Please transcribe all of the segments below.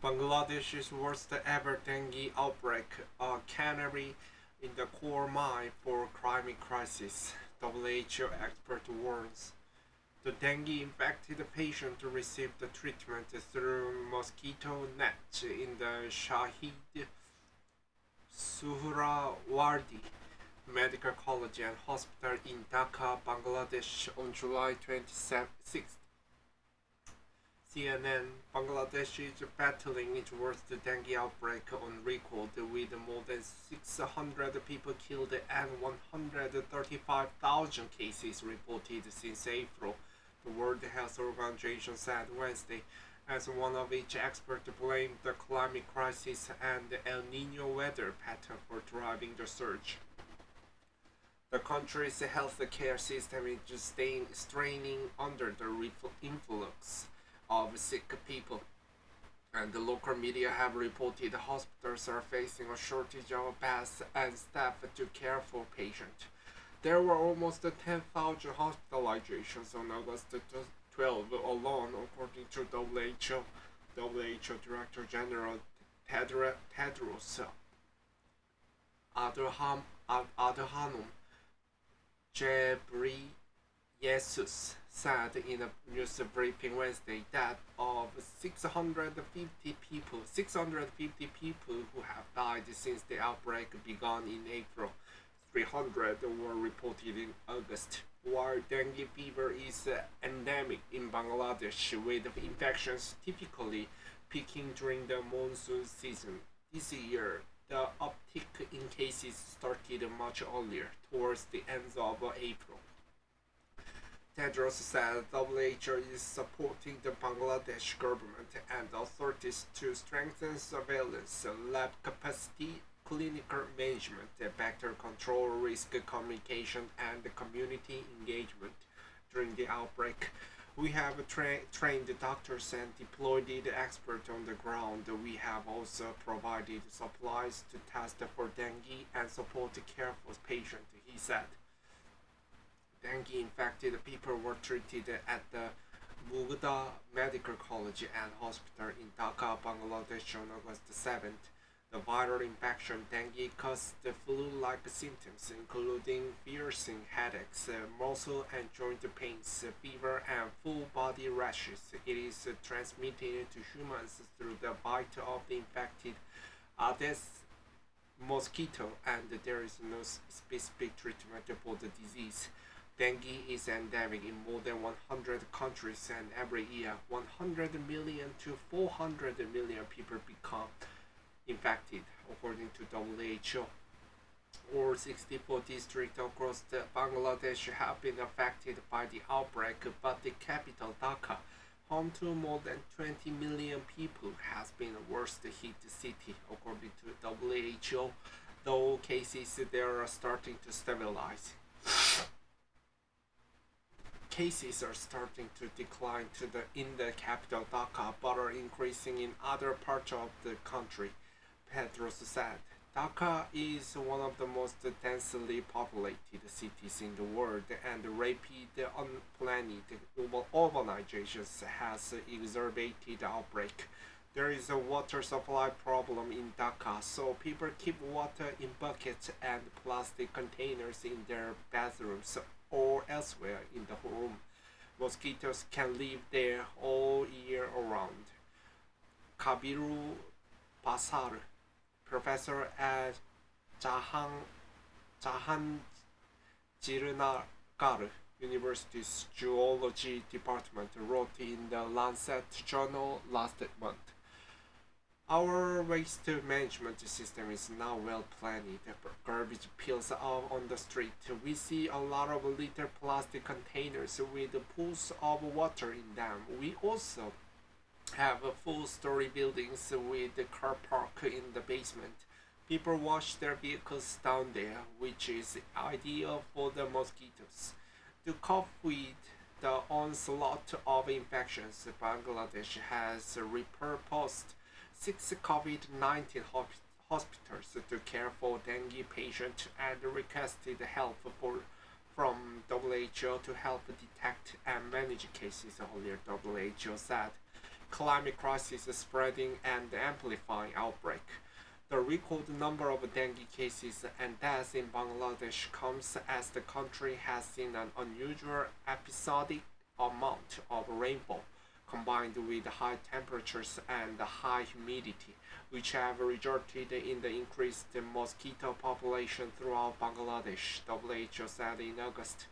Bangladesh's worst ever dengue outbreak, a canary in the coal mine for climate crisis. WHO expert warns. The dengue infected patient received treatment through mosquito net in the Shahid Suhrawardi Medical College and Hospital in Dhaka, Bangladesh on July 26th. CNN, Bangladesh is battling its worst dengue outbreak on record with more than 600 people killed and 135,000 cases reported since April, the World Health Organization said Wednesday, as one of its experts blamed the climate crisis and the El Nino weather pattern for driving the surge. The country's healthcare system is straining under the influx of sick people, and the local media have reported hospitals are facing a shortage of beds and staff to care for patients. There were almost 10,000 hospitalizations on August 12 alone, according to WHO. WHO Director General Tedros Adhanom Ghebreyesus said in a news briefing Wednesday that of 650 people who have died since the outbreak began in April, 300 were reported in August. While dengue fever is endemic in Bangladesh, with infections typically peaking during the monsoon season, this year the uptick in cases started much earlier, towards the end of April. Tedros said WHO is supporting the Bangladesh government and authorities to strengthen surveillance, lab capacity, clinical management, vector control, risk communication, and community engagement during the outbreak. We have trained doctors and deployed experts on the ground. We have also provided supplies to test for dengue and support care for patients, he said. Dengue infected people were treated at the Mugda Medical College and Hospital in Dhaka, Bangladesh on August 7th. The viral infection dengue caused flu-like symptoms including piercing headaches, muscle and joint pains, fever, and full body rashes. It is transmitted to humans through the bite of the infected Aedes mosquito, and there is no specific treatment for the disease. Dengue is endemic in more than 100 countries, and every year 100 million to 400 million people become infected, according to WHO. All 64 districts across Bangladesh have been affected by the outbreak, but the capital Dhaka, home to more than 20 million people, has been the worst hit city, according to WHO, though cases there are starting to stabilize. Cases are starting to decline in the capital Dhaka, but are increasing in other parts of the country, Tedros said. Dhaka is one of the most densely populated cities in the world, and rapid, unplanned urbanization has exacerbated the outbreak. There is a water supply problem in Dhaka, so people keep water in buckets and plastic containers in their bathrooms or elsewhere in the home. Mosquitoes can live there all year around. Kabiru Pasar, professor at Jahangirnagar University's Geology Department, wrote in the Lancet Journal last month. Our waste management system is now well planned. Garbage piles out on the street. We see a lot of little plastic containers with pools of water in them. We also have full-story buildings with the car park in the basement. People wash their vehicles down there, which is ideal for the mosquitoes. To cope with the onslaught of infections, Bangladesh has repurposed 6 COVID-19 hospitals to care for dengue patients and requested help from WHO to help detect and manage cases, earlier WHO said. climate crisis is spreading and amplifying outbreak. The record number of dengue cases and deaths in Bangladesh comes as the country has seen an unusual episodic amount of rainfall combined with high temperatures and high humidity, which have resulted in the increased mosquito population throughout Bangladesh, WHO said in August.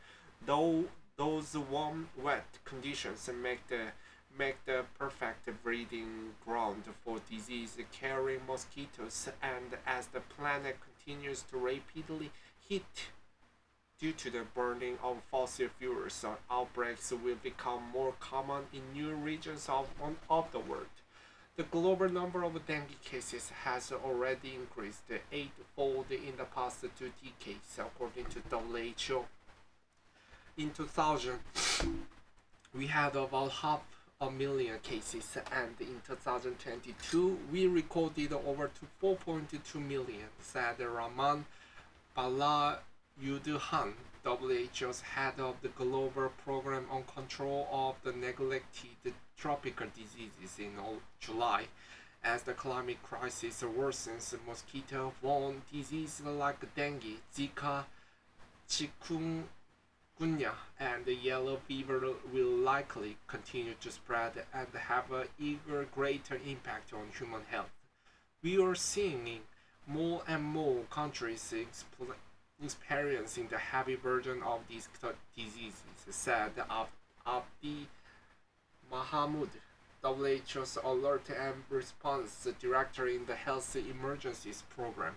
Though those warm, wet conditions make the perfect breeding ground for disease-carrying mosquitoes, and as the planet continues to rapidly heat due to the burning of fossil fuels, outbreaks will become more common in new regions of the world. The global number of dengue cases has already increased eightfold in the past 2 decades, according to WHO. In 2000, we had about half a million cases, and in 2022, we recorded over 4.2 million, said Rahman Balayudhan, WHO's head of the Global Program on Control of the Neglected Tropical Diseases in July. As the climate crisis worsens, mosquito-borne diseases like dengue, Zika, chikungunya, and yellow fever will likely continue to spread and have an even greater impact on human health. We are seeing more and more countries experiencing the heavy burden of these diseases, said Abdi Mahamud, WHO's Alert and Response Director in the Health Emergencies Program.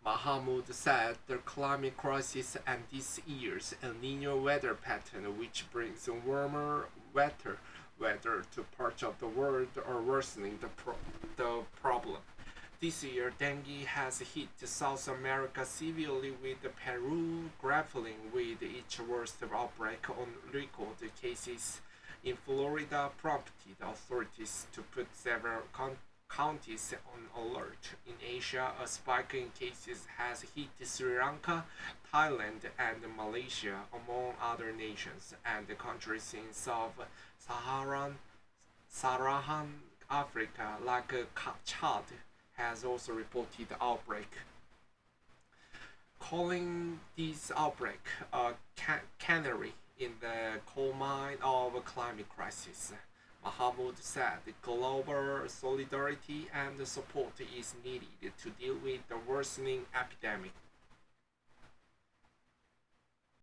Mahamud said the climate crisis and this year's El Nino weather pattern, which brings warmer, wetter weather to parts of the world, are worsening the problem. This year, dengue has hit South America severely, with Peru grappling with its worst outbreak on record. Cases in Florida prompted authorities to put several counties on alert. In Asia, a spike in cases has hit Sri Lanka, Thailand, and Malaysia, among other nations, and countries in Sub-Saharan Africa, like Chad, has also reported outbreak. Calling this outbreak a canary in the coal mine of a climate crisis, Mahamud said global solidarity and support is needed to deal with the worsening epidemic.